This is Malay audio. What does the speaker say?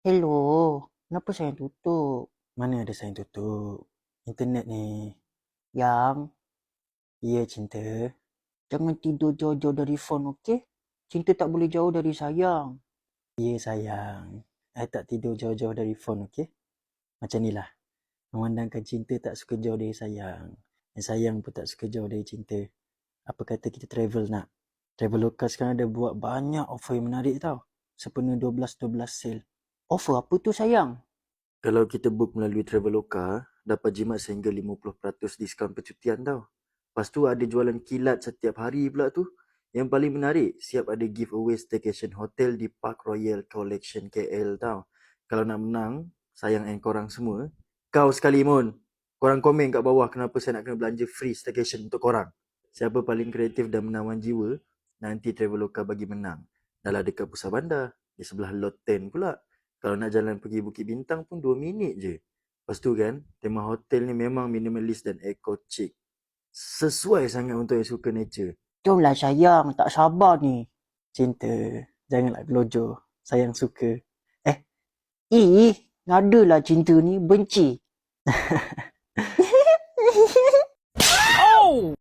Hello, kenapa sayang tutup? Mana ada sayang tutup? Internet ni. Yang, Ya cinta. jangan tidur jauh-jauh dari phone, okey? Cinta tak boleh jauh dari sayang. Ya sayang. I tak tidur jauh-jauh dari phone, okey? Macam ni lah. Memandangkan cinta tak suka jauh dari sayang. Dan sayang pun tak suka jauh dari cinta. Apa kata kita travel nak? Traveloka sekarang ada buat banyak offer yang menarik tau. Sepenuh 12-12 sale. Offer apa tu sayang? Kalau kita book melalui Traveloka, dapat jimat sehingga 50% diskaun percutian tau. Lepas tu ada jualan kilat setiap hari pula tu. Yang paling menarik, siap ada giveaway staycation hotel di Park Royal Collection KL tau. Kalau nak menang, sayang korang semua. Kau sekali Mun. Korang komen kat bawah kenapa saya nak kena belanja free staycation untuk korang. Siapa paling kreatif dan menawan jiwa, nanti Traveloka bagi menang. Dah lah dekat Pusat Bandar, di sebelah Lot 10 pula. Kalau nak jalan pergi Bukit Bintang pun 2 minit je. Lepas tu kan, tema hotel ni memang minimalist dan eco chic. Sesuai sangat untuk yang suka nature. Jomlah sayang, tak sabar ni. Cinta, janganlah gelojoh. Sayang suka. Ih, ngadalah cinta ni, benci.